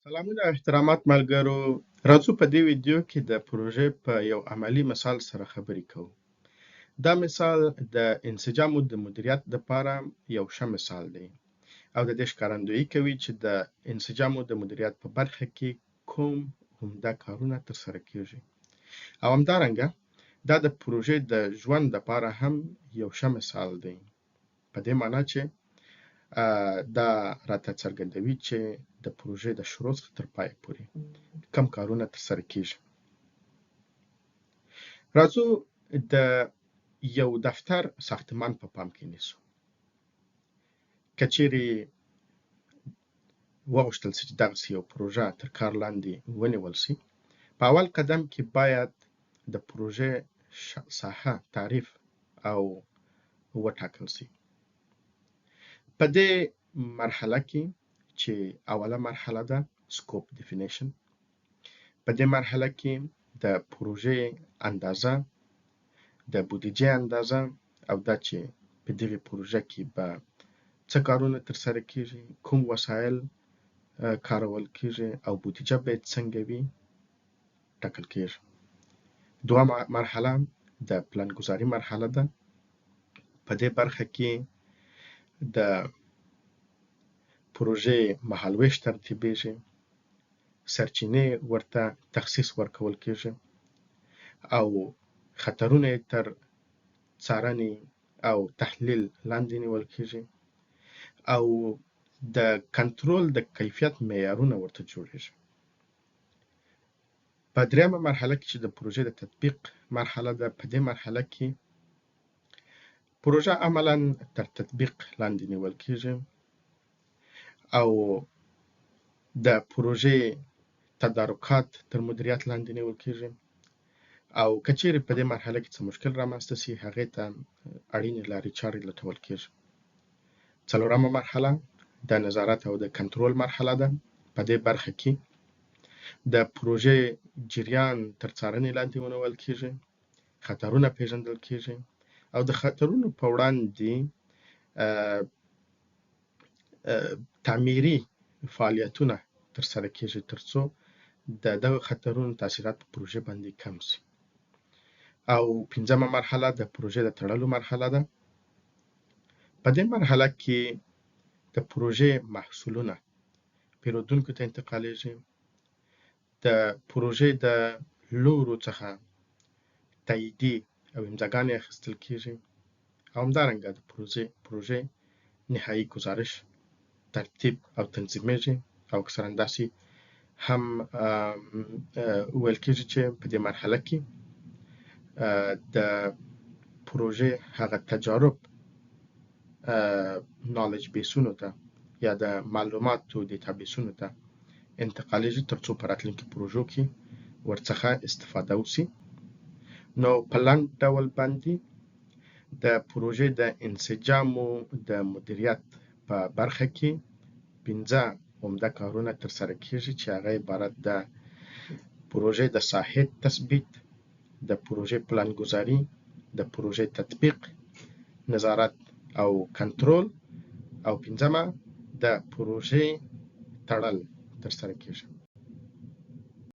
سلامونه احترامات ملګرو. راځو په دې ویډیو کې د پروژې په یو عملی مثال سره خبرې کوو. دا مثال د انسجامو د مدیریت دپاره یو ښه مثال دی او د دې ښکارندویي کوي چې د انسجامو د مدیریت په برخه کې کوم عمده کارونه ترسره کیږي او همدارنګه دا د پروژې د ژوند دپاره هم یو ښه مثال دی، په دې معنا چې دا راته څرګندوي چې د پروژې د شروع څخه تر پایه پورې کم کارونه ترسره کیږي. راځو د یو دفتر ساختمان په پام کې نیسو. که چیرې وغوښتل سي چې دغسې یو پروژه تر کار لاندې ونیول سي، په اول قدم کې باید د پروژې ساحه تعریف او وټاکل سي. په دې مرحله کې چې اوله مرحله ده سکوپ ډیفینیشن، په دې مرحله کې د پروژې اندازه، د بودیجې اندازه او دا چې په دغې پروژه کې به څه کارونه ترسره کیږي، کوم وسایل کارول کیږي او بودیجه باید څنګه وي ټاکل کیږي. دویمه مرحله د پلانګذاري مرحله ده. په دې برخه کې د پروژې مهالویش ترتیبیږي، سرچینې ورته تخصیص ورکول کیږي او خطرونه یې تر څارنې او تحلیل لاندې نیول کیږي او د کنټرول د کیفیت معیارونه ورته جوړیږي. په دریمه مرحله کې چې د پروژې د تطبیق مرحله ده، په دې مرحله کې پروژه عملاً تر تطبیق لاندې نیول کیږي او د پروژې تدارکات تر مدیریت لاندې نیول کیږي او که چیرې په دې مرحله کې څه مشکل رامنځته سي، هغې ته اړینې لارې چارې لټول کیږي. څلورمه مرحله د نظارت او د کنټرول مرحله ده. په دې برخه کې د پروژې جریان تر څارنې لاندې ونیول کیږي، خطرونه پیژندل کیږي او د خطرونو په وړاندې تعمیري فعالیتونه ترسره کیږي ترڅو د دغه خطرونو تاثیرات په پروژې باندې کم سي. او پنځمه مرحله د پروژې د تړلو مرحله ده. په دې مرحله کې د پروژې محصولونه پیرودونکو ته انتقالیږي، د پروژې د لورو څخه تاییدي او امضاګانې اخیستل کیږي او همدارنګه د پروژې نهایي گزارش ترتیب او تنظیمیږي او اکثراً داسې هم ویل کیږي چې په دې مرحله کې د پروژې هغه تجارب نالج بیسونو ته یا د معلوماتو ډیټابیسونو ته انتقالیږي ترڅو په راتلونکي پروژو کې ورڅخه استفاده وسي. نو په لنډ ډول باندې د پروژې د انسجامو د مدیریت په برخه کې 5 عمده کارونه ترسره کیږي چې هغه عبارت ده پروژې د ساحې تثبیت، د پروژې پلانګذاري، د پروژې تطبیق، نظارت او کنټرول او 5مه د پروژې تړل ترسره کیږي.